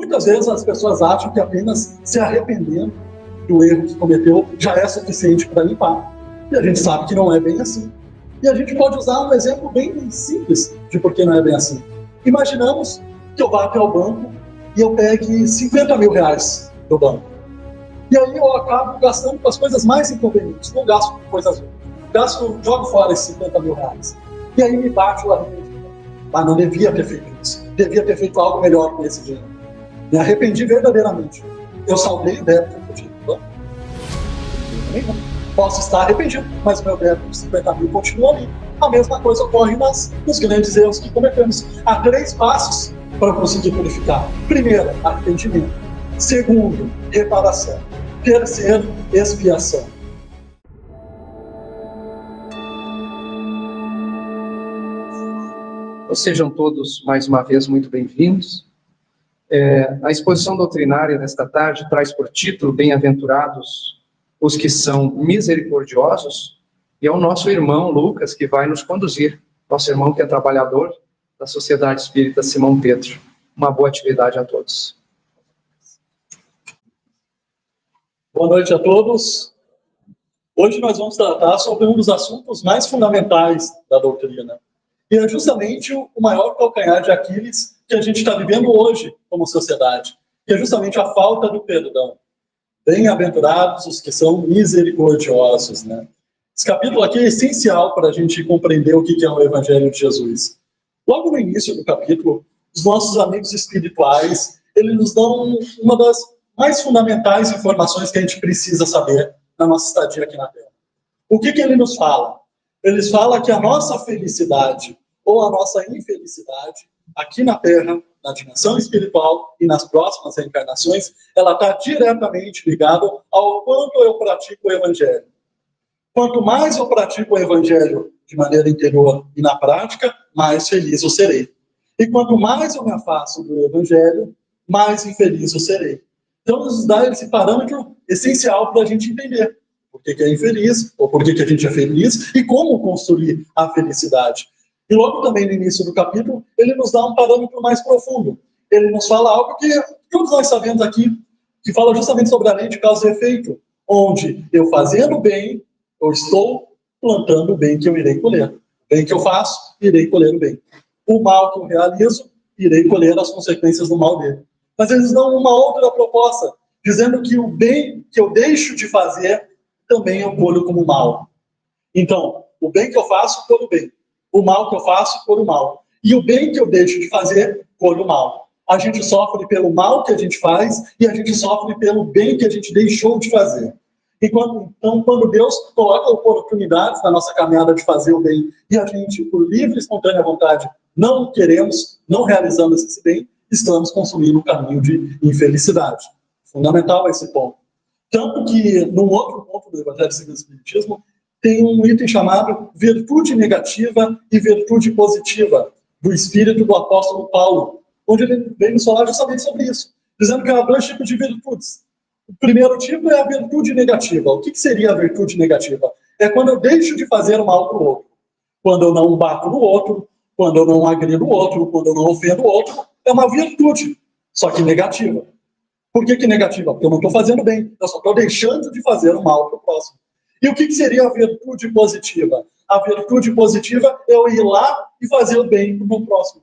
Muitas vezes as pessoas acham que apenas se arrependendo do erro que cometeu já é suficiente para limpar. E a gente sabe que não é bem assim. E a gente pode usar um exemplo bem simples de por que não é bem assim. Imaginamos que eu vá até o banco e eu pegue 50 mil reais do banco. E aí eu acabo gastando com as coisas mais inconvenientes. Não gasto com coisas outras. Jogo fora esses 50 mil reais. E aí me bate o arrependimento. Mas não devia ter feito isso. Devia ter feito algo melhor com esse dinheiro. Me arrependi verdadeiramente. Eu saldei o débito que eu tinha no banco. Posso estar arrependido, mas meu débito de 50 mil continua ali. A mesma coisa ocorre nos grandes erros que cometemos. Há 3 passos para conseguir purificar. Primeiro, arrependimento. Segundo, reparação. Terceiro, expiação. Sejam todos, mais uma vez, muito bem-vindos. A exposição doutrinária desta tarde traz por título Bem-aventurados os que são misericordiosos, e é o nosso irmão Lucas que vai nos conduzir, nosso irmão que é trabalhador da Sociedade Espírita Simão Pedro. Uma boa atividade a todos. Boa noite a todos. Hoje nós vamos tratar sobre um dos assuntos mais fundamentais da doutrina. E é justamente o maior calcanhar de Aquiles que a gente está vivendo hoje como sociedade, que é justamente a falta do perdão. Bem-aventurados os que são misericordiosos, né? Esse capítulo aqui é essencial para a gente compreender o que é o Evangelho de Jesus. Logo no início do capítulo, os nossos amigos espirituais, eles nos dão uma das mais fundamentais informações que a gente precisa saber na nossa estadia aqui na Terra. O que ele nos fala? Eles falam que a nossa felicidade ou a nossa infelicidade aqui na Terra, na dimensão espiritual e nas próximas reencarnações, ela está diretamente ligada ao quanto eu pratico o Evangelho. Quanto mais eu pratico o Evangelho de maneira interior e na prática, mais feliz eu serei. E quanto mais eu me afasto do Evangelho, mais infeliz eu serei. Então, nos dá esse parâmetro essencial para a gente entender por que é infeliz, ou por que a gente é feliz, e como construir a felicidade. E logo também no início do capítulo, ele nos dá um parâmetro mais profundo. Ele nos fala algo que todos nós sabemos aqui, que fala justamente sobre a lei de causa e efeito, onde eu fazendo o bem, eu estou plantando o bem que eu irei colher. O bem que eu faço, irei colher o bem. O mal que eu realizo, irei colher as consequências do mal dele. Mas eles dão uma outra proposta, dizendo que o bem que eu deixo de fazer, também eu colho como mal. Então, o bem que eu faço, colho o bem. O mal que eu faço, colho o mal. E o bem que eu deixo de fazer, colho o mal. A gente sofre pelo mal que a gente faz e a gente sofre pelo bem que a gente deixou de fazer. Então, quando Deus coloca oportunidades na nossa caminhada de fazer o bem e a gente, por livre e espontânea vontade, não queremos, não realizamos esse bem, estamos consumindo um caminho de infelicidade. Fundamental esse ponto. Tanto que, num outro ponto do Evangelho segundo o Espiritismo, tem um item chamado virtude negativa e virtude positiva, do espírito do apóstolo Paulo, onde ele vem nos falar justamente sobre isso, dizendo que há 2 tipos de virtudes. O primeiro tipo é a virtude negativa. O que seria a virtude negativa? É quando eu deixo de fazer o mal para o outro. Quando eu não bato no outro, quando eu não agrido o outro, quando eu não ofendo o outro, é uma virtude, só que negativa. Por que negativa? Porque eu não estou fazendo bem, eu só estou deixando de fazer o mal para o próximo. E o que seria a virtude positiva? A virtude positiva é eu ir lá e fazer o bem para o meu próximo.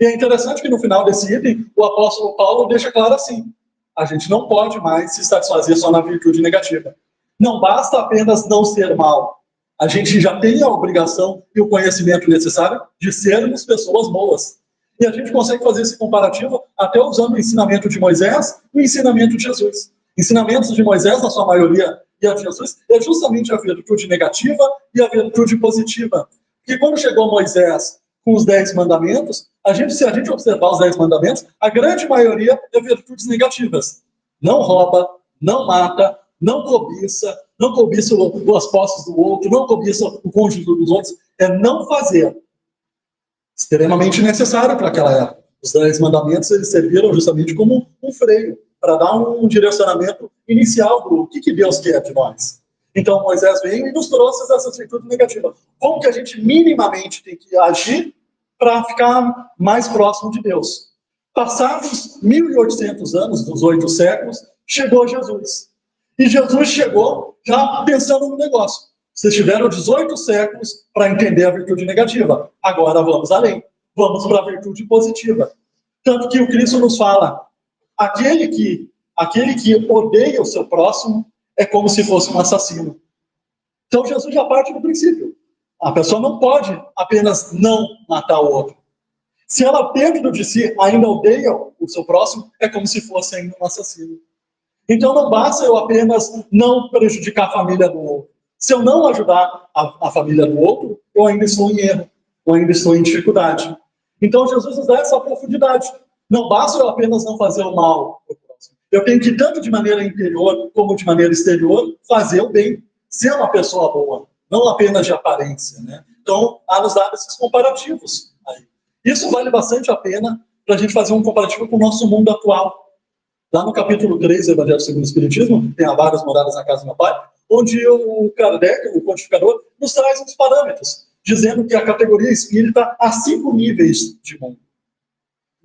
E é interessante que no final desse item, o apóstolo Paulo deixa claro assim, a gente não pode mais se satisfazer só na virtude negativa. Não basta apenas não ser mal. A gente já tem a obrigação e o conhecimento necessário de sermos pessoas boas. E a gente consegue fazer esse comparativo até usando o ensinamento de Moisés e o ensinamento de Jesus. Ensinamentos de Moisés, na sua maioria, e a de Jesus, é justamente a virtude negativa e a virtude positiva. Porque quando chegou Moisés com os 10 mandamentos, se a gente observar os 10 mandamentos, a grande maioria é virtudes negativas. Não rouba, não mata, não cobiça as posses do outro, não cobiça o cônjuge dos outros, é não fazer. Extremamente necessário para aquela época. Os 10 mandamentos eles serviram justamente como um freio, para dar um direcionamento inicial do que Deus quer de nós. Então Moisés veio e nos trouxe essa virtude negativa. Como que a gente minimamente tem que agir para ficar mais próximo de Deus? Passados 1.800 anos, dos 8 séculos, chegou Jesus. E Jesus chegou já pensando no negócio. Vocês tiveram 18 séculos para entender a virtude negativa. Agora vamos além. Vamos para a virtude positiva. Tanto que o Cristo nos fala, aquele que odeia o seu próximo é como se fosse um assassino. Então Jesus já parte do princípio. A pessoa não pode apenas não matar o outro. Se ela, dentro de si, ainda odeia o seu próximo, é como se fosse ainda um assassino. Então não basta eu apenas não prejudicar a família do outro. Se eu não ajudar a família do outro, eu ainda estou em erro, eu ainda estou em dificuldade. Então Jesus nos dá essa profundidade. Não basta eu apenas não fazer o mal ao próximo. Eu tenho que, tanto de maneira interior como de maneira exterior, fazer o bem, ser uma pessoa boa, não apenas de aparência, né? Então, há nos dado esses comparativos aí. Isso vale bastante a pena para a gente fazer um comparativo com o nosso mundo atual. Lá no capítulo 3 do Evangelho segundo o Espiritismo, tem várias moradas na casa do meu pai, onde o Kardec, o codificador, nos traz uns parâmetros, dizendo que a categoria espírita há 5 níveis de mundo,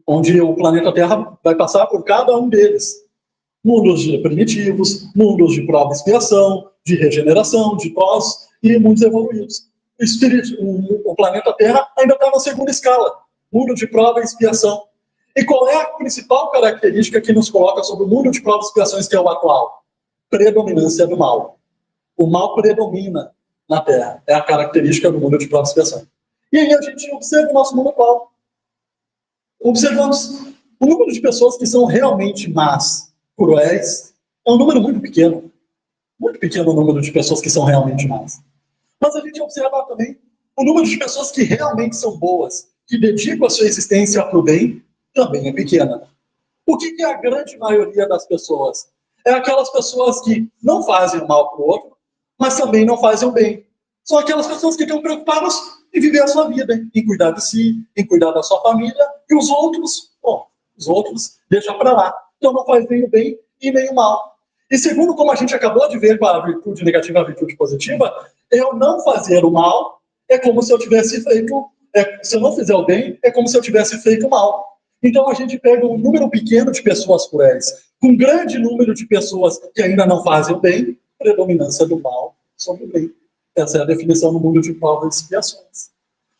onde o planeta Terra vai passar por cada um deles. Mundos primitivos, mundos de prova e expiação, de regeneração, de pós e mundos evoluídos. O planeta Terra ainda está na segunda escala, mundo de prova e expiação. E qual é a principal característica que nos coloca sobre o mundo de provas e expiações, que é o atual? Predominância do mal. O mal predomina na Terra. É a característica do mundo de provas e expiações. E aí a gente observa o nosso mundo atual. Observamos o número de pessoas que são realmente más, cruéis, é um número muito pequeno. Muito pequeno o número de pessoas que são realmente más. Mas a gente observa também o número de pessoas que realmente são boas, que dedicam a sua existência para o bem, também é pequena. O que é a grande maioria das pessoas? É aquelas pessoas que não fazem o mal para o outro, mas também não fazem o bem. São aquelas pessoas que estão preocupadas em viver a sua vida, em cuidar de si, em cuidar da sua família, e os outros deixa para lá. Então não faz nem o bem e nem o mal. E segundo como a gente acabou de ver com a virtude negativa e a virtude positiva, eu não fazer o mal é como se eu tivesse feito, se eu não fizer o bem, é como se eu tivesse feito o mal. Então a gente pega um número pequeno de pessoas cruéis, com um grande número de pessoas que ainda não fazem o bem, predominância do mal sobre o bem. Essa é a definição do mundo de provas e expiações.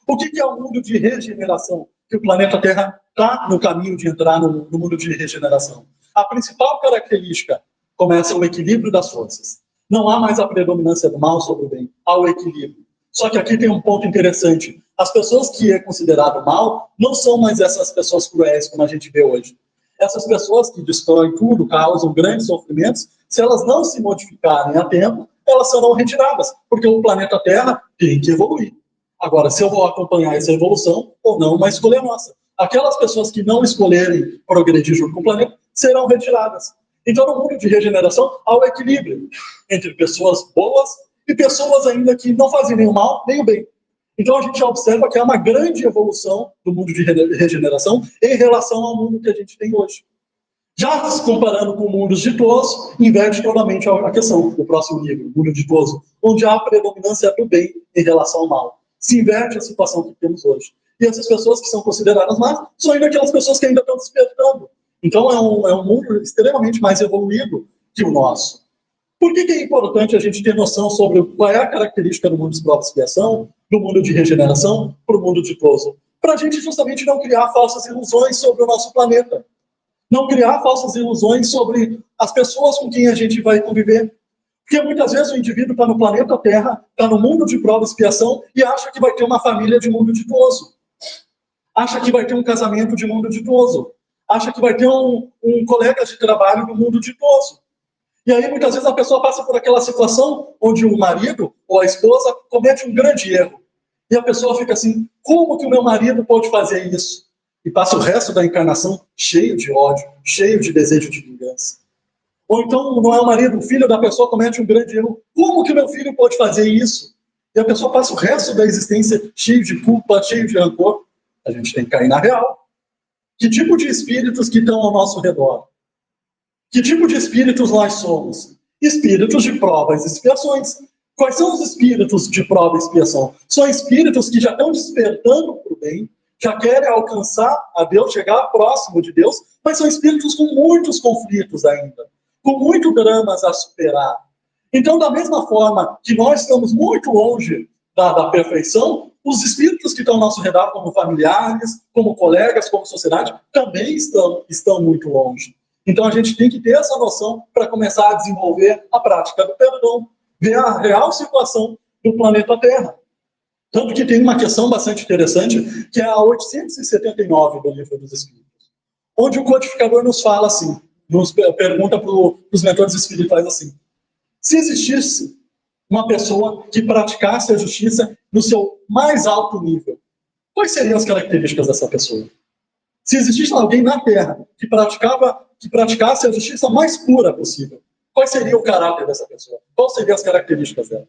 O que é o mundo de regeneração? Que o planeta Terra está no caminho de entrar no mundo de regeneração. A principal característica começa o equilíbrio das forças. Não há mais a predominância do mal sobre o bem, há o equilíbrio. Só que aqui tem um ponto interessante. As pessoas que é considerado mal não são mais essas pessoas cruéis como a gente vê hoje. Essas pessoas que destroem tudo, causam grandes sofrimentos, se elas não se modificarem a tempo, elas serão retiradas, porque o planeta Terra tem que evoluir. Agora, se eu vou acompanhar essa evolução ou não, uma escolha nossa. Aquelas pessoas que não escolherem progredir junto com o planeta serão retiradas. Então, no mundo de regeneração, há o equilíbrio entre pessoas boas e pessoas ainda que não fazem nem o mal, nem o bem. Então, a gente observa que há uma grande evolução do mundo de regeneração em relação ao mundo que a gente tem hoje. Já se comparando com mundos ditosos, inverte totalmente a questão, o próximo nível, o mundo ditoso, onde há a predominância do bem em relação ao mal. Se inverte a situação que temos hoje. E essas pessoas que são consideradas más são ainda aquelas pessoas que ainda estão despertando. Então é um mundo extremamente mais evoluído que o nosso. Por que é importante a gente ter noção sobre qual é a característica do mundo de prova e expiação, do mundo de regeneração, para o mundo ditoso? Para a gente justamente não criar falsas ilusões sobre o nosso planeta. Não criar falsas ilusões sobre as pessoas com quem a gente vai conviver. Porque muitas vezes o indivíduo está no planeta Terra, está no mundo de prova e expiação e acha que vai ter uma família de mundo ditoso. Acha que vai ter um casamento de mundo ditoso. Acha que vai ter um colega de trabalho do mundo ditoso. E aí muitas vezes a pessoa passa por aquela situação onde o marido ou a esposa comete um grande erro. E a pessoa fica assim, como que o meu marido pode fazer isso? E passa o resto da encarnação cheio de ódio, cheio de desejo de vingança. Ou então não é o marido, o filho da pessoa comete um grande erro. Como que meu filho pode fazer isso? E a pessoa passa o resto da existência cheio de culpa, cheio de rancor. A gente tem que cair na real. Que tipo de espíritos que estão ao nosso redor? Que tipo de espíritos nós somos? Espíritos de provas e expiações. Quais são os espíritos de prova e expiação? São espíritos que já estão despertando para o bem, já querem alcançar a Deus, chegar próximo de Deus, mas são espíritos com muitos conflitos ainda, com muitos dramas a superar. Então, da mesma forma que nós estamos muito longe da perfeição, os espíritos que estão ao nosso redor, como familiares, como colegas, como sociedade, também estão muito longe. Então, a gente tem que ter essa noção para começar a desenvolver a prática do perdão, ver a real situação do planeta Terra. Tanto que tem uma questão bastante interessante, que é a 879 do Livro dos Espíritos, onde o codificador nos fala assim, nos pergunta para os mentores espirituais assim: se existisse uma pessoa que praticasse a justiça no seu mais alto nível, quais seriam as características dessa pessoa? Se existisse alguém na Terra que praticasse a justiça mais pura possível, qual seria o caráter dessa pessoa? Quais seriam as características dela?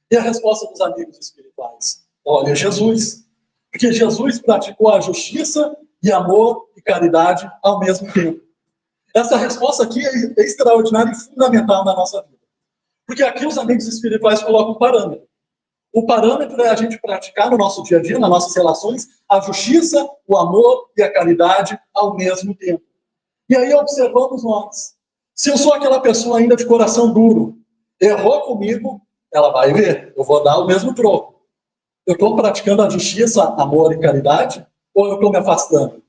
E a resposta dos amigos espirituais: olha, Jesus. Porque Jesus praticou a justiça e amor e caridade ao mesmo tempo. Essa resposta aqui é extraordinária e fundamental na nossa vida. Porque aqui os amigos espirituais colocam um parâmetro. O parâmetro é a gente praticar no nosso dia a dia, nas nossas relações, a justiça, o amor e a caridade ao mesmo tempo. E aí observamos nós. Se eu sou aquela pessoa ainda de coração duro, errou comigo, ela vai ver, eu vou dar o mesmo troco. Eu estou praticando a justiça, amor e caridade, ou eu estou me afastando?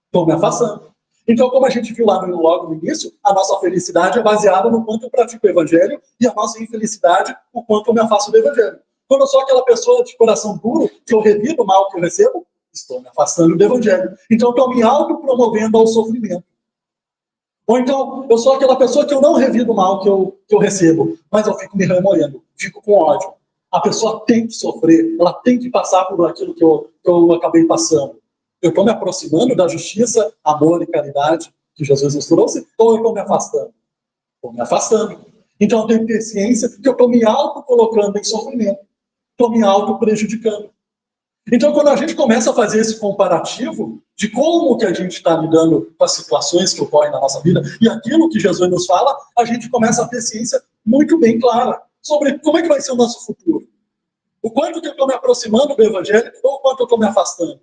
Estou me afastando. Então, como a gente viu lá logo no início, a nossa felicidade é baseada no quanto eu pratico o evangelho e a nossa infelicidade, o quanto eu me afasto do evangelho. Quando eu sou aquela pessoa de coração duro, que eu revido o mal que eu recebo, estou me afastando do evangelho. Então, estou me autopromovendo ao sofrimento. Ou então, eu sou aquela pessoa que eu não revido o mal que eu recebo, mas eu fico me remoendo, fico com ódio. A pessoa tem que sofrer, ela tem que passar por aquilo que eu acabei passando. Eu estou me aproximando da justiça, amor e caridade que Jesus nos trouxe, ou eu estou me afastando? Estou me afastando. Então eu tenho que ter ciência que eu estou me auto-colocando em sofrimento, estou me auto-prejudicando. Então, quando a gente começa a fazer esse comparativo de como que a gente está lidando com as situações que ocorrem na nossa vida e aquilo que Jesus nos fala, a gente começa a ter ciência muito bem clara sobre como é que vai ser o nosso futuro. O quanto que eu estou me aproximando do Evangelho ou o quanto eu estou me afastando.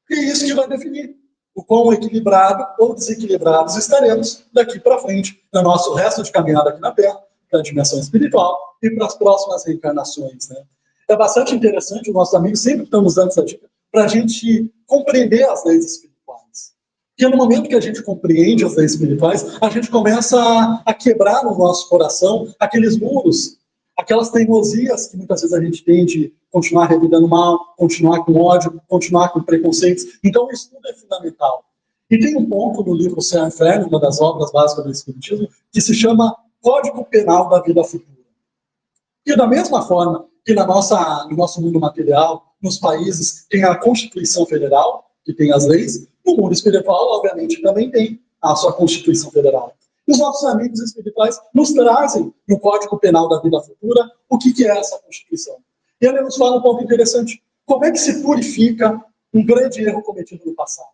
E isso que vai definir o quão equilibrado ou desequilibrados estaremos daqui para frente, no nosso resto de caminhada aqui na Terra, para a dimensão espiritual e para as próximas reencarnações, né? É bastante interessante, os nossos amigos sempre estão nos dando essa dica para a gente compreender as leis espirituais. Porque no momento que a gente compreende as leis espirituais, a gente começa a quebrar no nosso coração aqueles muros, aquelas teimosias que muitas vezes a gente tem de continuar revidando mal, continuar com ódio, continuar com preconceitos. Então, o estudo é fundamental. E tem um ponto no livro Céu e Inferno, uma das obras básicas do Espiritismo, que se chama Código Penal da Vida Futura. E da mesma forma que no nosso mundo material, nos países, tem a Constituição Federal, que tem as leis, no mundo espiritual, obviamente, também tem a sua Constituição Federal. E os nossos amigos espirituais nos trazem no Código Penal da Vida Futura o que é essa Constituição. E ele nos fala um ponto interessante. Como é que se purifica um grande erro cometido no passado?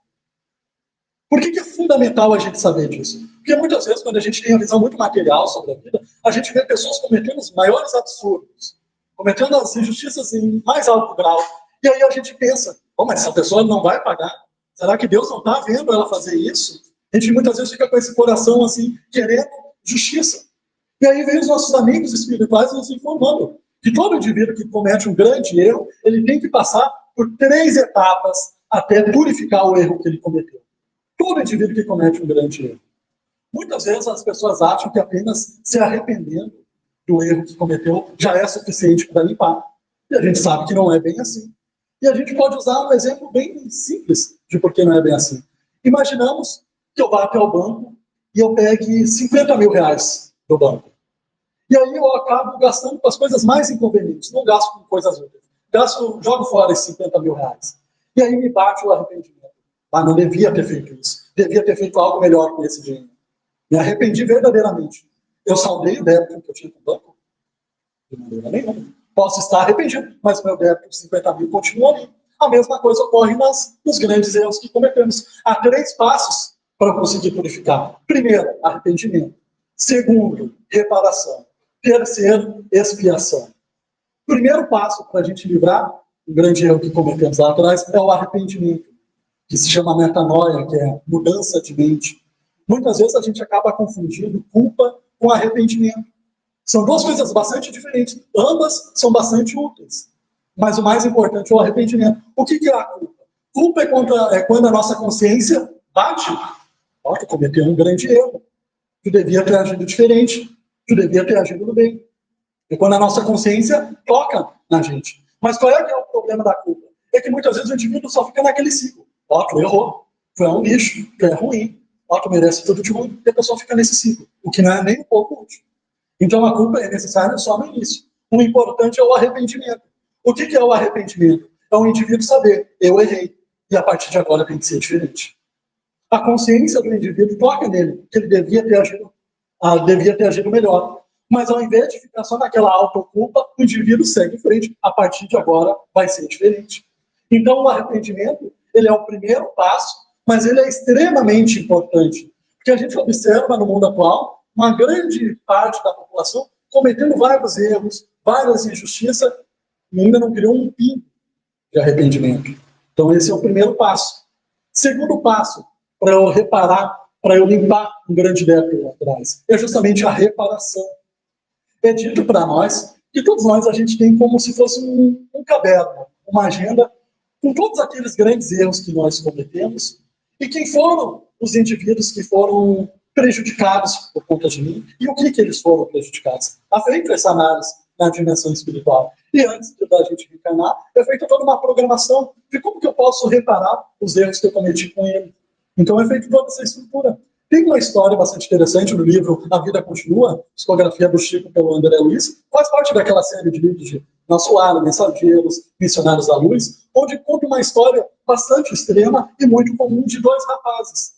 Por que é fundamental a gente saber disso? Porque muitas vezes, quando a gente tem uma visão muito material sobre a vida, a gente vê pessoas cometendo os maiores absurdos, cometendo as injustiças em mais alto grau. E aí a gente pensa, mas essa pessoa não vai pagar? Será que Deus não está vendo ela fazer isso? A gente muitas vezes fica com esse coração assim, querendo justiça. E aí vem os nossos amigos espirituais nos informando que todo indivíduo que comete um grande erro, ele tem que passar por 3 etapas até purificar o erro que ele cometeu. Todo indivíduo que comete um grande erro. Muitas vezes as pessoas acham que apenas se arrependendo do erro que cometeu já é suficiente para limpar. E a gente sabe que não é bem assim. E a gente pode usar um exemplo bem simples de por que não é bem assim. Imaginamos que eu vá até o banco e eu pegue 50 mil reais do banco. E aí eu acabo gastando com as coisas mais inconvenientes. Não gasto com coisas úteis. Jogo fora esses 50 mil reais. E aí me bate o arrependimento. Não devia ter feito isso. Devia ter feito algo melhor com esse dinheiro. Me arrependi verdadeiramente. Eu saldei o débito que eu tinha com o banco? De maneira nenhuma. Posso estar arrependido, mas meu débito de 50 mil continua ali. A mesma coisa ocorre nos grandes erros que cometemos. Há 3 passos para conseguir purificar. Primeiro, arrependimento. Segundo, reparação. Terceiro, expiação. Primeiro passo para a gente livrar o grande erro que cometemos lá atrás é o arrependimento. que se chama metanoia, que é mudança de mente. Muitas vezes a gente acaba confundindo culpa com arrependimento. São duas coisas bastante diferentes. Ambas são bastante úteis. Mas o mais importante é o arrependimento. O que é a culpa? Culpa é quando a nossa consciência bate. Ó, tu cometeu um grande erro. Tu devia ter agido diferente. Tu devia ter agido no bem. É quando a nossa consciência toca na gente. Mas qual é que é o problema da culpa? É que muitas vezes o indivíduo só fica naquele ciclo. Ó, tu errou. Tu é um lixo. Tu é ruim. Ó, tu merece tudo de ruim. E a pessoa fica nesse ciclo. O que não é nem um pouco útil. Então a culpa é necessária só no início. O importante é o arrependimento. O que é o arrependimento? É o indivíduo saber, eu errei, e a partir de agora tem que ser diferente. A consciência do indivíduo toca nele, que ele devia ter agido melhor. Mas ao invés de ficar só naquela autoculpa, o indivíduo segue em frente, a partir de agora vai ser diferente. Então o arrependimento, ele é o primeiro passo, mas ele é extremamente importante. Porque a gente observa no mundo atual, uma grande parte da população cometendo vários erros, várias injustiças, e ainda não criou um pingo de arrependimento. Então esse é o primeiro passo. Segundo passo, para eu reparar, para eu limpar um grande débito lá atrás, é justamente a reparação. É dito para nós que todos nós a gente tem como se fosse um caderno, uma agenda, com todos aqueles grandes erros que nós cometemos, e quem foram os indivíduos que foram prejudicados por conta de mim, e o que eles foram prejudicados. Há feito essa análise na dimensão espiritual. E antes da gente reencarnar, é feita toda uma programação de como que eu posso reparar os erros que eu cometi com ele. Então é feita toda essa estrutura. Tem uma história bastante interessante no livro A Vida Continua, psicografia do Chico pelo André Luiz, faz parte daquela série de livros de Nosso Lar, Mensageiros, Missionários da Luz, onde conta uma história bastante extrema e muito comum de dois rapazes,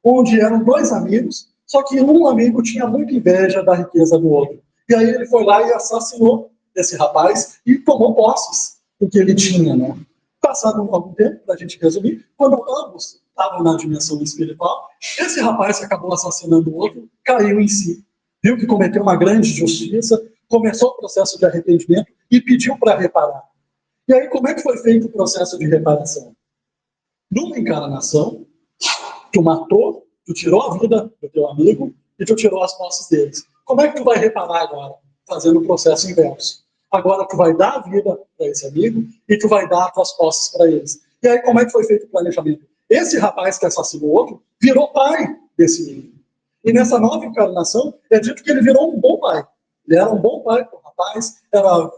onde eram dois amigos, só que um amigo tinha muita inveja da riqueza do outro. E aí ele foi lá e assassinou esse rapaz e tomou posses do que ele tinha, né? Passado algum tempo, para a gente resumir, quando ambos estavam na dimensão espiritual, esse rapaz que acabou assassinando o outro caiu em si, viu que cometeu uma grande injustiça, começou o processo de arrependimento e pediu para reparar. E aí, como é que foi feito o processo de reparação? Numa encarnação, tu matou, tu tirou a vida do teu amigo e tu tirou as posses deles. Como é que tu vai reparar agora? Fazendo o processo inverso. Agora tu vai dar a vida para esse amigo e tu vai dar as tuas posses para eles. E aí como é que foi feito o planejamento? Esse rapaz que assassinou o outro virou pai desse menino. E nessa nova encarnação é dito que ele virou um bom pai. Ele era um bom pai para o rapaz,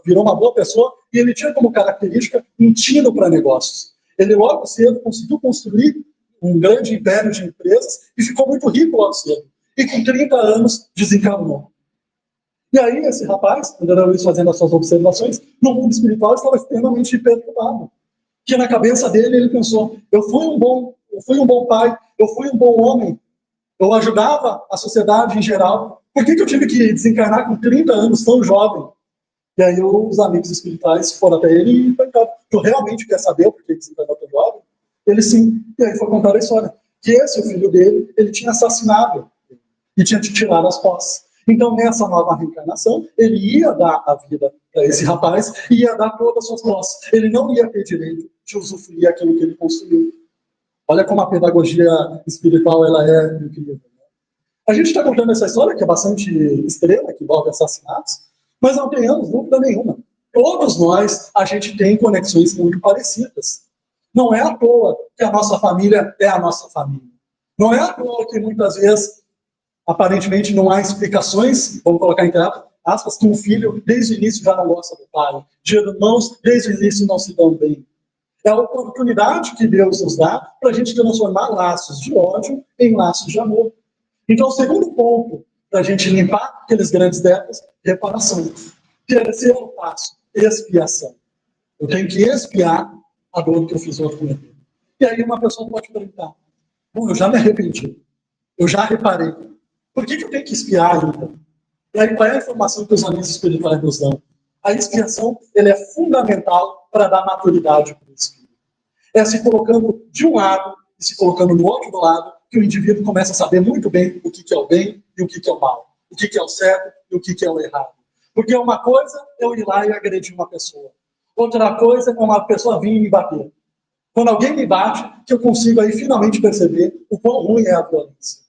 virou uma boa pessoa e ele tinha como característica um tino para negócios. Ele logo cedo conseguiu construir um grande império de empresas e ficou muito rico logo cedo. E com 30 anos desencarnou. E aí esse rapaz, André Luiz fazendo as suas observações, no mundo espiritual estava extremamente perturbado. Que na cabeça dele ele pensou, eu fui um bom pai, eu fui um bom homem, eu ajudava a sociedade em geral, por que eu tive que desencarnar com 30 anos tão jovem? E aí os amigos espirituais foram até ele e perguntaram, tu realmente quer saber por que desencarnou tão jovem? Ele sim, e aí foi contar a história, que esse, o filho dele, ele tinha assassinado e tinha tirado as posses. Então, nessa nova reencarnação, ele ia dar a vida para esse rapaz e ia dar todas as suas posses. Ele não ia ter direito de usufruir aquilo que ele construiu. Olha como a pedagogia espiritual ela é incrível. A gente está contando essa história, que é bastante extrema, que envolve assassinatos, mas não tenhamos dúvida nenhuma. Todos nós, a gente tem conexões muito parecidas. Não é à toa que a nossa família é a nossa família. Não é à toa que muitas vezes aparentemente não há explicações, vamos colocar entre aspas, que um filho desde o início já não gosta do pai, de irmãos desde o início não se dão bem. É a oportunidade que Deus nos dá para a gente transformar laços de ódio em laços de amor. Então, o segundo ponto para a gente limpar aqueles grandes débitos, reparação. Terceiro passo, expiação. Eu tenho que expiar a dor que eu fiz outro comigo. E aí uma pessoa pode perguntar, bom, eu já me arrependi, eu já reparei, por que eu tenho que expiar ainda? E aí, qual é a informação que os amigos espirituais nos dão? A expiação ele é fundamental para dar maturidade para o espírito. É se colocando de um lado e se colocando do outro lado que o indivíduo começa a saber muito bem o que é o bem e o que é o mal. O que é o certo e o que é o errado. Porque uma coisa é eu ir lá e agredir uma pessoa. Outra coisa é uma pessoa vir me bater. Quando alguém me bate, que eu consigo aí finalmente perceber o quão ruim é a violência.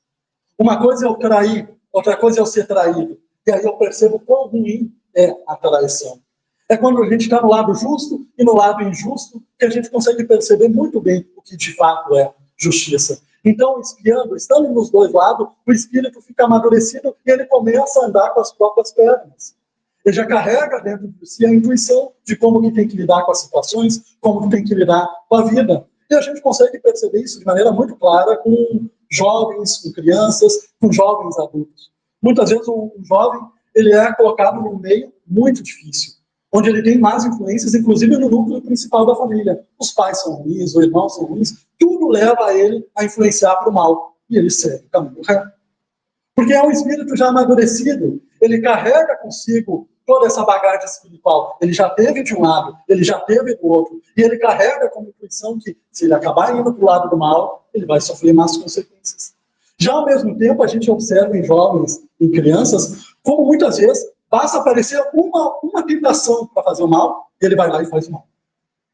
Uma coisa é eu trair, outra coisa é eu ser traído. E aí eu percebo o quão ruim é a traição. É quando a gente está no lado justo e no lado injusto que a gente consegue perceber muito bem o que de fato é justiça. Então, espiando, estando nos dois lados, o espírito fica amadurecido e ele começa a andar com as próprias pernas. Ele já carrega dentro de si a intuição de como que tem que lidar com as situações, como que tem que lidar com a vida. E a gente consegue perceber isso de maneira muito clara com jovens, com crianças, com jovens adultos. Muitas vezes um jovem ele é colocado num meio muito difícil, onde ele tem más influências, inclusive no núcleo principal da família. Os pais são ruins, os irmãos são ruins, tudo leva ele a influenciar para o mal. E ele segue o caminho reto. Porque é um espírito já amadurecido, ele carrega consigo toda essa bagagem espiritual. Ele já teve de um lado, ele já teve do outro. E ele carrega como intuição que, se ele acabar indo para o lado do mal, ele vai sofrer más consequências. Já ao mesmo tempo, a gente observa em jovens, em crianças, como muitas vezes basta aparecer uma tentação para fazer o mal, e ele vai lá e faz o mal.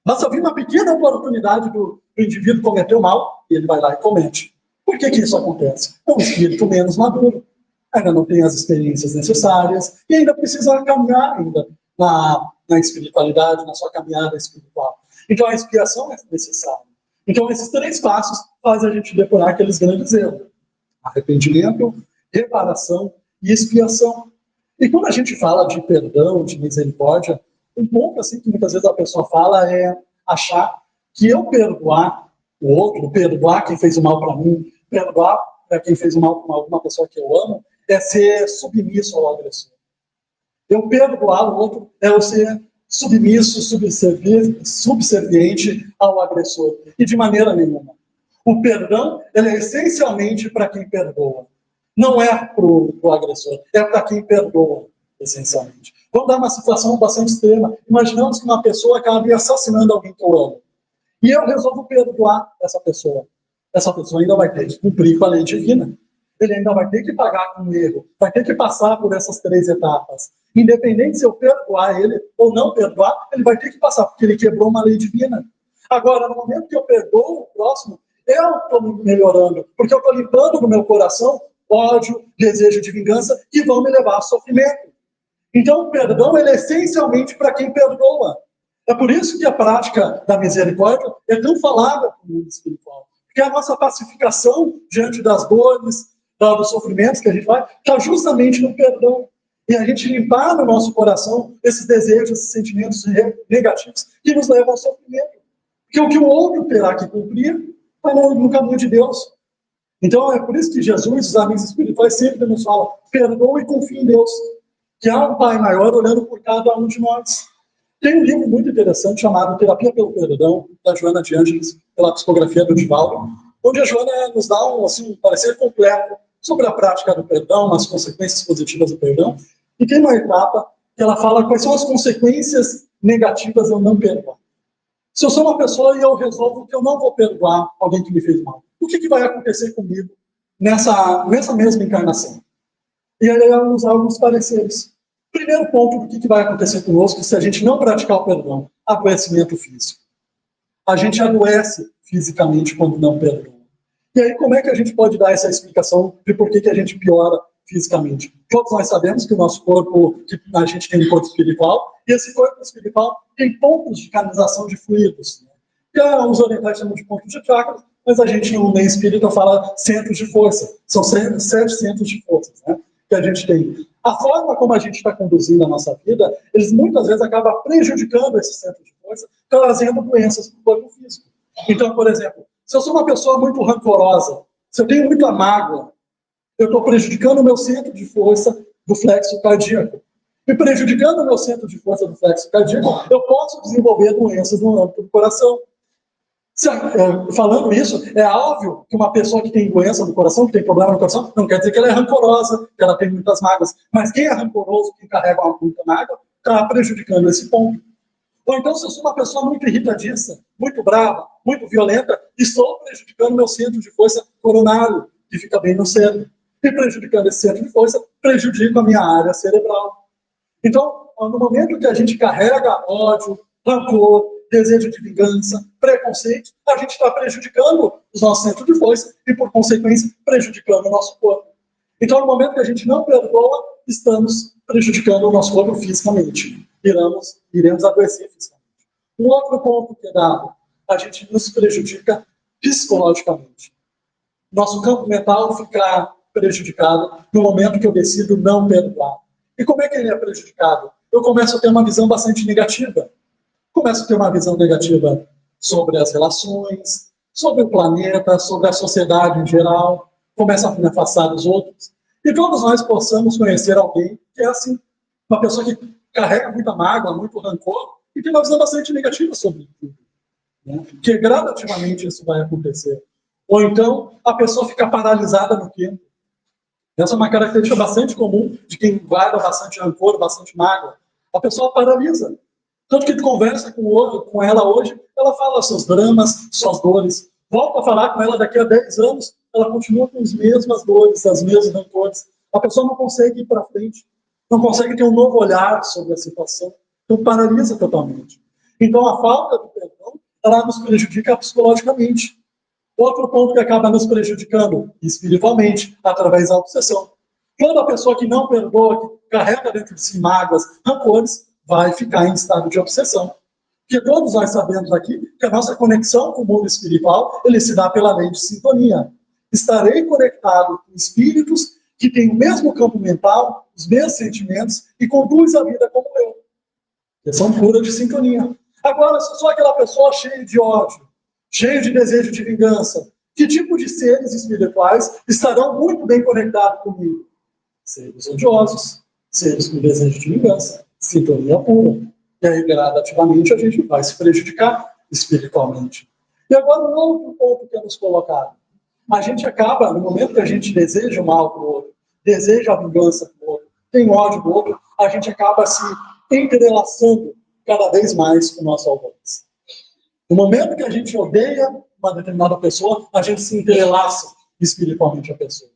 Basta vir uma pequena oportunidade do indivíduo cometer o mal, e ele vai lá e comete. Por que isso acontece? É um espírito menos maduro, ainda não tem as experiências necessárias, e ainda precisa caminhar ainda na espiritualidade, na sua caminhada espiritual. Então a expiação é necessária. Então esses 3 passos fazem a gente depurar aqueles grandes erros. Arrependimento, reparação e expiação. E quando a gente fala de perdão, de misericórdia, um ponto assim que muitas vezes a pessoa fala é achar que eu perdoar o outro, perdoar quem fez o mal para mim, perdoar para quem fez o mal para alguma pessoa que eu amo, é ser submisso ao agressor. Eu perdoar o outro é eu ser submisso, subserviente ao agressor. E de maneira nenhuma. O perdão ele é essencialmente para quem perdoa. Não é para o agressor, é para quem perdoa, essencialmente. Vamos dar uma situação bastante extrema. Imaginamos que uma pessoa acabe assassinando alguém que eu amo. E eu resolvo perdoar essa pessoa. Essa pessoa ainda vai ter que cumprir com a lei divina. Ele ainda vai ter que pagar com o erro, vai ter que passar por essas 3 etapas. Independente se eu perdoar ele ou não perdoar, ele vai ter que passar, porque ele quebrou uma lei divina. Agora, no momento que eu perdoo o próximo, eu estou melhorando, porque eu estou limpando no meu coração ódio, desejo de vingança, que vão me levar a sofrimento. Então, o perdão ele é essencialmente para quem perdoa. É por isso que a prática da misericórdia é tão falada no mundo espiritual. Porque a nossa pacificação diante das dores, dos sofrimentos que a gente vai, está justamente no perdão. E a gente limpar no nosso coração esses desejos, esses sentimentos negativos que nos levam ao sofrimento. Porque o que o outro terá que cumprir está no caminho de Deus. Então é por isso que Jesus, os amigos espirituais, sempre nos falam: perdoa e confia em Deus, que há um Pai maior olhando por cada um de nós. Tem um livro muito interessante chamado Terapia pelo Perdão, da Joana de Ângeles, pela psicografia do Divaldo, onde a Joana nos dá um parecer completo sobre a prática do perdão, as consequências positivas do perdão, e tem uma etapa que ela fala quais são as consequências negativas de eu não perdoar. Se eu sou uma pessoa e eu resolvo que eu não vou perdoar alguém que me fez mal, o que vai acontecer comigo nessa mesma encarnação? E aí ela nos dá alguns pareceres. Primeiro ponto do que vai acontecer conosco se a gente não praticar o perdão: adoecimento físico. A gente adoece fisicamente quando não perdoa. E aí como é que a gente pode dar essa explicação de por que a gente piora fisicamente? Todos nós sabemos que o nosso corpo, que a gente tem um corpo espiritual, e esse corpo espiritual tem pontos de canalização de fluidos. Que os orientais chamam de pontos de chakras, mas a gente no meio espírita fala centros de força. São 7 centros de força, né, que a gente tem. A forma como a gente está conduzindo a nossa vida, eles muitas vezes acabam prejudicando esses centros de força, trazendo doenças para o corpo físico. Então, por exemplo, se eu sou uma pessoa muito rancorosa, se eu tenho muita mágoa, eu estou prejudicando o meu centro de força do flexo cardíaco. E prejudicando o meu centro de força do flexo cardíaco, eu posso desenvolver doenças no âmbito do coração. Falando isso, é óbvio que uma pessoa que tem doença no coração, que tem problema no coração, não quer dizer que ela é rancorosa, que ela tem muitas mágoas. Mas quem é rancoroso, quem carrega muita mágoa, está prejudicando esse ponto. Ou então, se eu sou uma pessoa muito irritadiça, muito brava, muito violenta, estou prejudicando meu centro de força coronário, que fica bem no cérebro. E prejudicando esse centro de força, prejudico a minha área cerebral. Então, no momento que a gente carrega ódio, rancor, desejo de vingança, preconceito, a gente está prejudicando os nossos centros de força e, por consequência, prejudicando o nosso corpo. Então, no momento que a gente não perdoa, estamos prejudicando o nosso corpo fisicamente. Iremos adoecer fisicamente. Um outro ponto que é dado, a gente nos prejudica psicologicamente. Nosso campo mental fica prejudicado no momento que eu decido não perdoar. E como é que ele é prejudicado? Eu começo a ter uma visão bastante negativa. Começo a ter uma visão negativa sobre as relações, sobre o planeta, sobre a sociedade em geral. Começo a me afastar dos outros. E todos nós possamos conhecer alguém que é assim, uma pessoa que carrega muita mágoa, muito rancor, e tem uma visão bastante negativa sobre tudo. Né? Que gradativamente isso vai acontecer. Ou então, a pessoa fica paralisada no tempo. Essa é uma característica bastante comum de quem guarda bastante rancor, bastante mágoa. A pessoa paralisa. Tanto que tu conversa com ela hoje, ela fala seus dramas, suas dores. Volta a falar com ela daqui a 10 anos, ela continua com as mesmas dores, as mesmas rancores. A pessoa não consegue ir para frente, não consegue ter um novo olhar sobre a situação. Então, paralisa totalmente. Então, a falta do perdão, ela nos prejudica psicologicamente. Outro ponto que acaba nos prejudicando espiritualmente, através da obsessão. Toda pessoa que não perdoa, que carrega dentro de si mágoas, rancores, vai ficar em estado de obsessão. Porque todos nós sabemos aqui que a nossa conexão com o mundo espiritual, ele se dá pela lei de sintonia. Estarei conectado com espíritos que têm o mesmo campo mental, os mesmos sentimentos e conduzem a vida como eu. Que são puras de sintonia. Agora, se eu sou aquela pessoa cheia de ódio, cheio de desejo de vingança, que tipo de seres espirituais estarão muito bem conectados comigo? Seres odiosos, seres com desejo de vingança, sintonia pura. E aí, gradativamente, a gente vai se prejudicar espiritualmente. E agora, um outro ponto que é nos colocado. A gente acaba, no momento que a gente deseja o mal para o outro, deseja a vingança para o outro, tem ódio do outro, a gente acaba se entrelaçando cada vez mais com o nosso alcance. No momento que a gente odeia uma determinada pessoa, a gente se entrelaça espiritualmente a pessoa.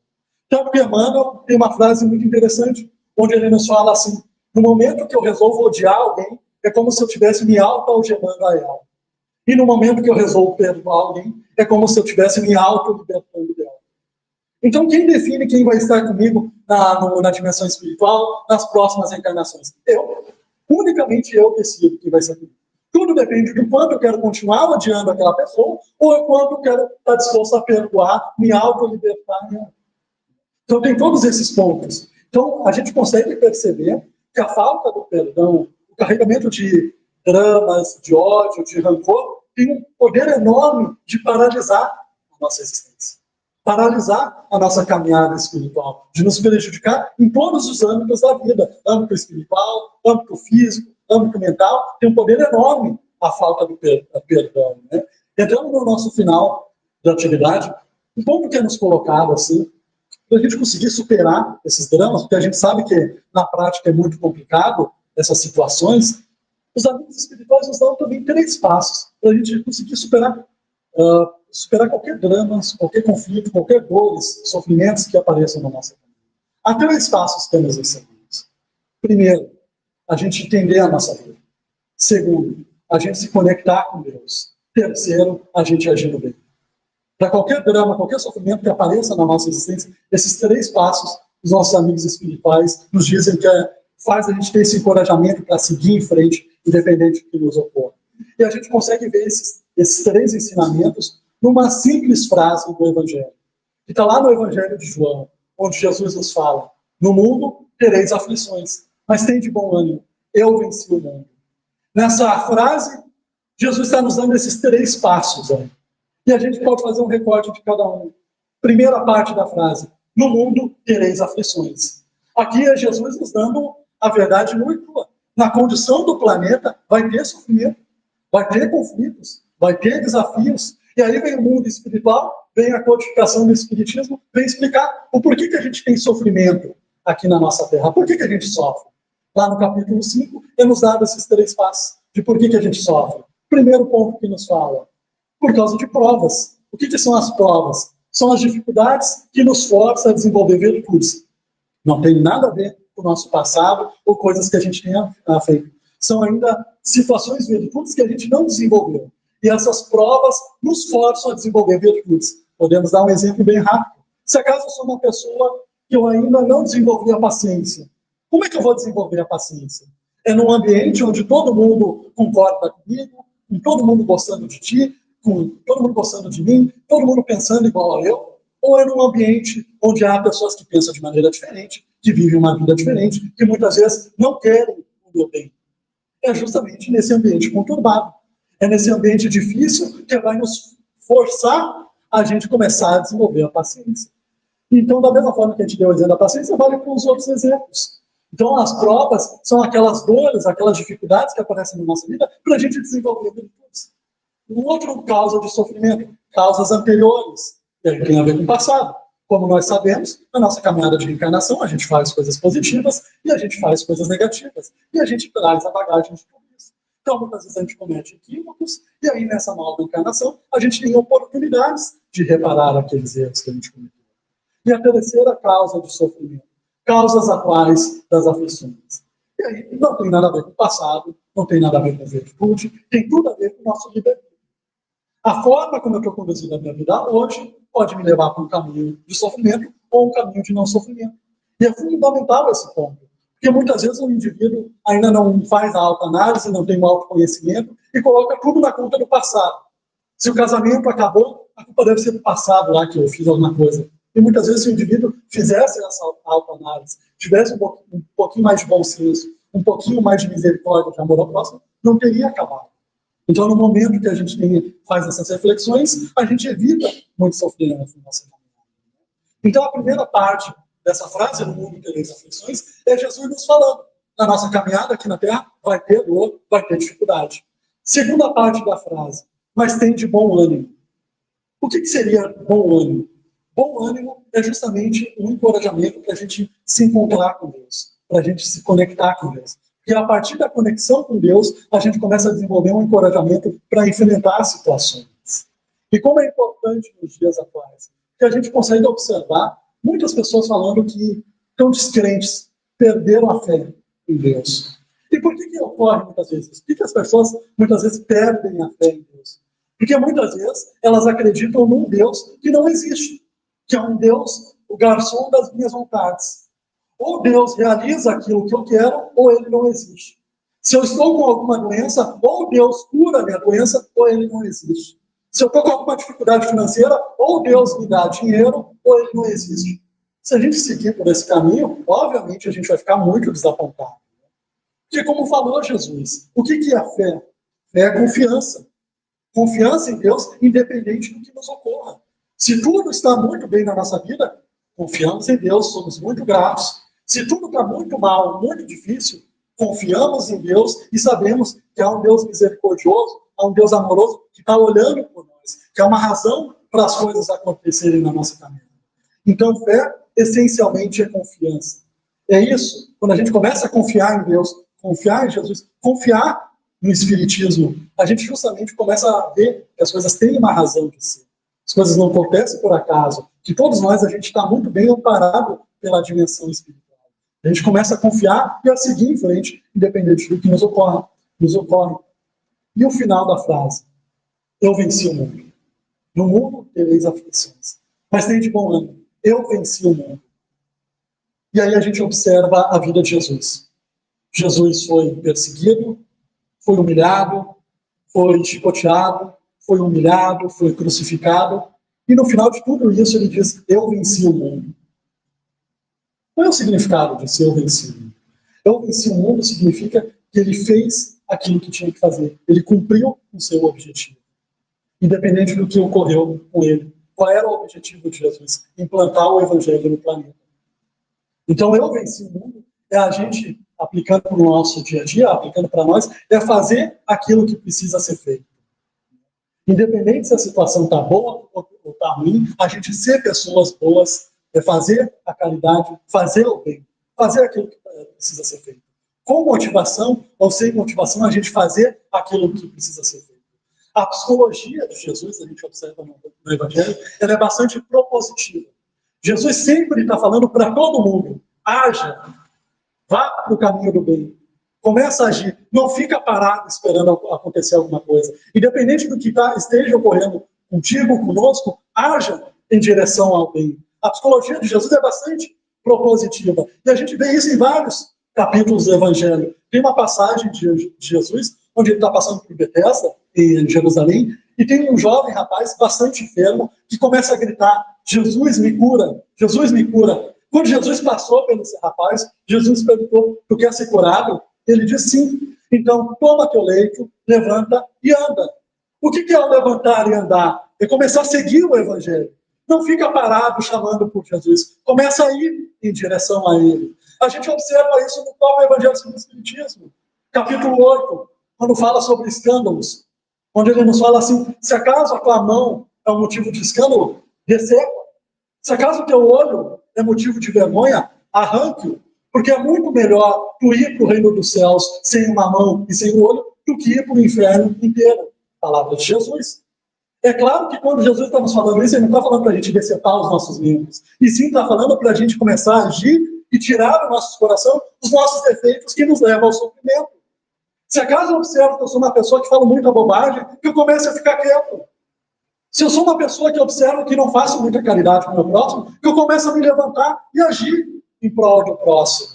Tanto que Emmanuel tem uma frase muito interessante, onde ele nos fala assim: no momento que eu resolvo odiar alguém, é como se eu estivesse me auto-algemando a ela. E no momento que eu resolvo perdoar alguém, é como se eu estivesse me auto-libertando dela. Então, quem define quem vai estar comigo na dimensão espiritual, nas próximas reencarnações? Eu. Unicamente eu decido quem vai ser comigo. Tudo depende do quanto eu quero continuar odiando aquela pessoa ou o quanto eu quero estar disposto a perdoar, me auto-libertar. Então, tem todos esses pontos. Então, a gente consegue perceber que a falta do perdão, o carregamento de dramas, de ódio, de rancor, tem um poder enorme de paralisar a nossa existência. Paralisar a nossa caminhada espiritual, de nos prejudicar em todos os âmbitos da vida. Âmbito espiritual, âmbito físico, âmbito mental, tem um poder enorme a falta do perdão. Né? Entrando no nosso final da atividade, um ponto que é nos colocado assim, para a gente conseguir superar esses dramas, porque a gente sabe que na prática é muito complicado essas situações, os amigos espirituais nos dão também 3 passos para a gente conseguir superar qualquer drama, qualquer conflito, qualquer dores, sofrimentos que apareçam na nossa vida. Há 3 passos que temos ensinamentos. Primeiro, a gente entender a nossa vida. Segundo, a gente se conectar com Deus. Terceiro, a gente agir no bem. Para qualquer drama, qualquer sofrimento que apareça na nossa existência, esses 3 passos, os nossos amigos espirituais nos dizem que faz a gente ter esse encorajamento para seguir em frente, independente do que nos ocorra. E a gente consegue ver esses 3 ensinamentos numa simples frase do Evangelho. Que está lá no Evangelho de João, onde Jesus nos fala: no mundo tereis aflições, mas tem de bom ânimo, eu venci o mundo. Nessa frase, Jesus está nos dando esses 3 passos aí. E a gente pode fazer um recorte de cada um. Primeira parte da frase: no mundo tereis aflições. Aqui é Jesus nos dando a verdade nua e crua. Na condição do planeta vai ter sofrimento, vai ter conflitos, vai ter desafios. E aí vem o mundo espiritual, vem a codificação do espiritismo, vem explicar o porquê que a gente tem sofrimento aqui na nossa Terra. Por que a gente sofre? Lá no capítulo 5, é nos dado esses 3 passos de por que a gente sofre. Primeiro ponto que nos fala: por causa de provas. O que são as provas? São as dificuldades que nos forçam a desenvolver virtudes. Não tem nada a ver com o nosso passado ou coisas que a gente tenha feito. São ainda situações, virtudes que a gente não desenvolveu. E essas provas nos forçam a desenvolver virtudes. Podemos dar um exemplo bem rápido. Se acaso eu sou uma pessoa que eu ainda não desenvolvi a paciência, como é que eu vou desenvolver a paciência? É num ambiente onde todo mundo concorda comigo, com todo mundo gostando de ti, com todo mundo gostando de mim, todo mundo pensando igual a eu? Ou é num ambiente onde há pessoas que pensam de maneira diferente, que vivem uma vida diferente, que muitas vezes não querem o meu bem? É justamente nesse ambiente conturbado. É nesse ambiente difícil que vai nos forçar a gente começar a desenvolver a paciência. Então, da mesma forma que a gente deu o exemplo da paciência, vale com os outros exemplos. Então, as provas são aquelas dores, aquelas dificuldades que aparecem na nossa vida para a gente desenvolver virtudes. Um outro causa de sofrimento, causas anteriores, que tem a ver com o passado. Como nós sabemos, na nossa caminhada de reencarnação, a gente faz coisas positivas e a gente faz coisas negativas. E a gente traz a bagagem de tudo isso. Então, muitas vezes a gente comete equívocos, e aí nessa nova encarnação, a gente tem oportunidades de reparar aqueles erros que a gente cometeu. E a terceira causa de sofrimento, causas atuais das aflições. E aí não tem nada a ver com o passado, não tem nada a ver com virtude, tem tudo a ver com o nosso livre-arbítrio. A forma como eu estou conduzindo a minha vida hoje pode me levar para um caminho de sofrimento ou um caminho de não sofrimento. E é fundamental esse ponto. Porque muitas vezes o indivíduo ainda não faz a autoanálise, não tem um autoconhecimento e coloca tudo na conta do passado. Se o casamento acabou, a culpa deve ser do passado lá que eu fiz alguma coisa. E muitas vezes se o indivíduo fizesse essa autoanálise, tivesse um pouquinho mais de bom senso, um pouquinho mais de misericórdia, de amor ao próximo, não teria acabado. Então, no momento que a gente faz essas reflexões, a gente evita muito sofrimento na nossa vida. Então, a primeira parte dessa frase, no mundo tereis aflições, é Jesus nos falando. Na nossa caminhada aqui na Terra, vai ter dor, vai ter dificuldade. Segunda parte da frase, mas tem de bom ânimo. O que seria bom ânimo? Bom ânimo é justamente um encorajamento para a gente se encontrar com Deus, para a gente se conectar com Deus. Porque a partir da conexão com Deus, a gente começa a desenvolver um encorajamento para enfrentar situações. E como é importante nos dias atuais, que a gente consegue observar muitas pessoas falando que estão descrentes, perderam a fé em Deus. E por que ocorre muitas vezes? Por que as pessoas muitas vezes perdem a fé em Deus? Porque muitas vezes elas acreditam num Deus que não existe, que é um Deus, o garçom das minhas vontades. Ou Deus realiza aquilo que eu quero, ou ele não existe. Se eu estou com alguma doença, ou Deus cura a minha doença, ou ele não existe. Se eu estou com alguma dificuldade financeira, ou Deus me dá dinheiro, ou ele não existe. Se a gente seguir por esse caminho, obviamente a gente vai ficar muito desapontado. Porque como falou Jesus, o que é a fé? Fé é confiança. Confiança em Deus, independente do que nos ocorra. Se tudo está muito bem na nossa vida, confiamos em Deus, somos muito gratos. Se tudo está muito mal, muito difícil, confiamos em Deus e sabemos que há um Deus misericordioso, há um Deus amoroso que está olhando por nós, que há uma razão para as coisas acontecerem na nossa caminhada. Então, fé, essencialmente, é confiança. É isso, quando a gente começa a confiar em Deus, confiar em Jesus, confiar no Espiritismo, a gente justamente começa a ver que as coisas têm uma razão de ser. As coisas não acontecem por acaso, que todos nós, a gente está muito bem amparado pela dimensão espiritual. A gente começa a confiar e a seguir em frente, independente do que nos ocorre. E o final da frase, eu venci o mundo. No mundo tereis aflições, mas tem de bom ânimo, eu venci o mundo. E aí a gente observa a vida de Jesus. Jesus foi perseguido, foi humilhado, foi chicoteado, foi humilhado, foi crucificado, e no final de tudo isso ele diz, eu venci o mundo. Qual é o significado de ser eu venci o mundo? Eu venci o mundo significa que ele fez aquilo que tinha que fazer, ele cumpriu o seu objetivo, independente do que ocorreu com ele. Qual era o objetivo de Jesus? Implantar o evangelho no planeta. Então, eu venci o mundo é a gente, aplicando para o nosso dia a dia, aplicando para nós, é fazer aquilo que precisa ser feito. Independente se a situação está boa ou está ruim, a gente ser pessoas boas, é fazer a caridade, fazer o bem, fazer aquilo que precisa ser feito. Com motivação ou sem motivação, a gente fazer aquilo que precisa ser feito. A psicologia de Jesus, a gente observa no Evangelho, ela é bastante propositiva. Jesus sempre está falando para todo mundo, haja, vá para o caminho do bem. Começa a agir. Não fica parado esperando acontecer alguma coisa. Independente do que esteja ocorrendo contigo, conosco, haja em direção ao bem. A psicologia de Jesus é bastante propositiva. E a gente vê isso em vários capítulos do Evangelho. Tem uma passagem de Jesus, onde ele está passando por Betesda, em Jerusalém, e tem um jovem rapaz bastante enfermo que começa a gritar: Jesus me cura, Jesus me cura. Quando Jesus passou pelo esse rapaz, Jesus perguntou: tu quer ser curado? Ele disse sim. Então, toma teu leito, levanta e anda. O que é o levantar e andar? É começar a seguir o Evangelho. Não fica parado chamando por Jesus. Começa a ir em direção a Ele. A gente observa isso no próprio Evangelho segundo o Espiritismo. Capítulo 8, quando fala sobre escândalos. Onde ele nos fala assim: se acaso a tua mão é um motivo de escândalo, receba. Se acaso o teu olho é motivo de vergonha, arranque-o. Porque é muito melhor tu ir para o reino dos céus sem uma mão e sem o olho do que ir para o inferno inteiro. Palavra de Jesus. É claro que quando Jesus está nos falando isso, ele não está falando para a gente decetar os nossos membros. E sim está falando para a gente começar a agir e tirar do nosso coração os nossos defeitos que nos levam ao sofrimento. Se acaso eu observo que eu sou uma pessoa que fala muita bobagem, que eu comece a ficar quieto. Se eu sou uma pessoa que observo que não faço muita caridade com o meu próximo, que eu começo a me levantar e agir em prol do próximo.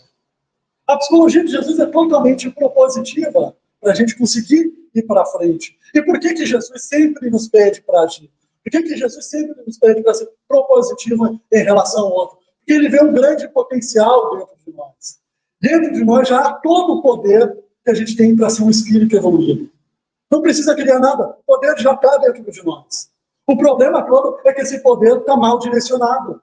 A psicologia de Jesus é totalmente propositiva para a gente conseguir ir para frente. E por que Jesus sempre nos pede para agir? Por que Jesus sempre nos pede para ser propositivo em relação ao outro? Porque ele vê um grande potencial dentro de nós. Dentro de nós já há todo o poder que a gente tem para ser um espírito evoluído. Não precisa criar nada. O poder já está dentro de nós. O problema todo é que esse poder está mal direcionado.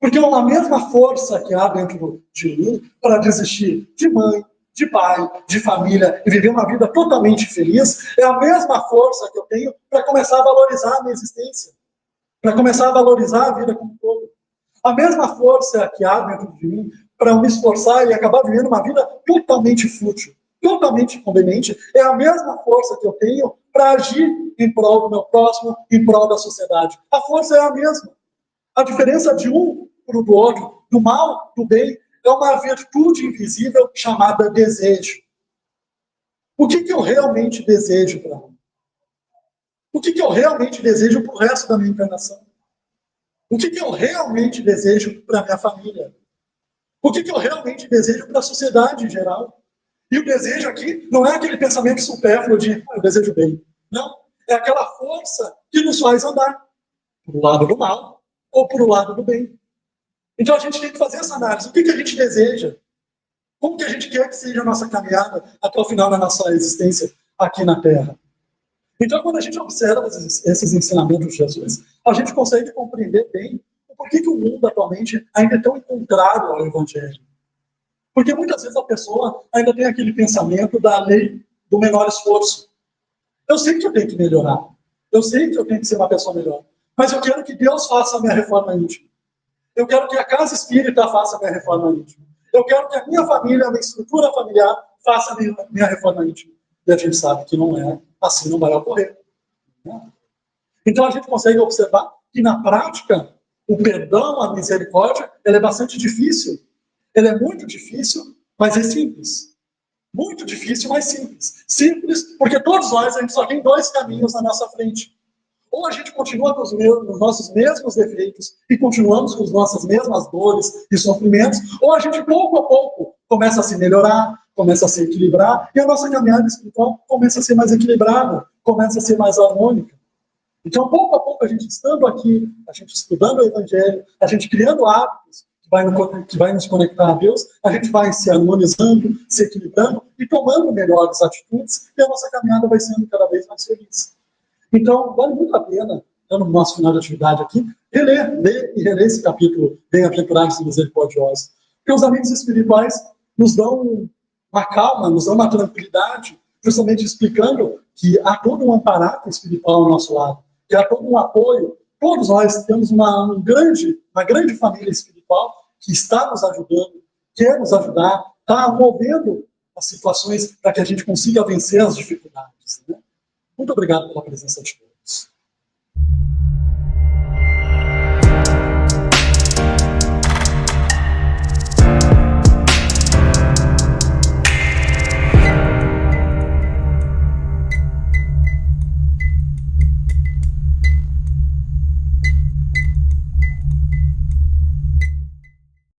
Porque é uma mesma força que há dentro de mim para desistir de mãe, de pai, de família e viver uma vida totalmente feliz, é a mesma força que eu tenho para começar a valorizar a minha existência, para começar a valorizar a vida como um todo. A mesma força que há dentro de mim para eu me esforçar e acabar vivendo uma vida totalmente fútil, totalmente inconveniente, é a mesma força que eu tenho para agir em prol do meu próximo, em prol da sociedade. A força é a mesma. A diferença de um para o outro, do mal, do bem, é uma virtude invisível chamada desejo. O que eu realmente desejo para mim? O que eu realmente desejo para o resto da minha encarnação? O que eu realmente desejo para a minha família? O que eu realmente desejo para a sociedade em geral? E o desejo aqui não é aquele pensamento supérfluo de eu desejo bem. Não. É aquela força que nos faz andar para o lado do mal ou para o lado do bem. Então a gente tem que fazer essa análise. O que a gente deseja? Como que a gente quer que seja a nossa caminhada até o final da nossa existência aqui na Terra? Então, quando a gente observa esses ensinamentos de Jesus, a gente consegue compreender bem o porquê que o mundo atualmente ainda é tão contrário ao Evangelho. Porque muitas vezes a pessoa ainda tem aquele pensamento da lei do menor esforço. Eu sei que eu tenho que melhorar. Eu sei que eu tenho que ser uma pessoa melhor. Mas eu quero que Deus faça a minha reforma íntima. Eu quero que a casa espírita faça a minha reforma íntima. Eu quero que a minha família, a minha estrutura familiar, faça a minha reforma íntima. E a gente sabe que não é assim, não vai ocorrer. Então a gente consegue observar que na prática o perdão, a misericórdia, ela é bastante difícil. Ela é muito difícil, mas é simples. Muito difícil, mas simples. Simples porque todos nós, a gente só tem dois caminhos na nossa frente. Ou a gente continua com os nossos mesmos defeitos e continuamos com as nossas mesmas dores e sofrimentos, ou a gente, pouco a pouco, começa a se melhorar, começa a se equilibrar, e a nossa caminhada espiritual começa a ser mais equilibrada, começa a ser mais harmônica. Então, pouco a pouco, a gente estando aqui, a gente estudando o Evangelho, a gente criando hábitos que vai nos conectar a Deus, a gente vai se harmonizando, se equilibrando e tomando melhores atitudes, e a nossa caminhada vai sendo cada vez mais feliz. Então, vale muito a pena, no nosso final de atividade aqui, ler e reler esse capítulo Bem-aventurados e Misericordiosos. Porque os amigos espirituais nos dão uma calma, nos dão uma tranquilidade, justamente explicando que há todo um amparato espiritual ao nosso lado, que há todo um apoio. Todos nós temos uma grande família espiritual que está nos ajudando, quer nos ajudar, está movendo as situações para que a gente consiga vencer as dificuldades, né? Muito obrigado pela presença de todos.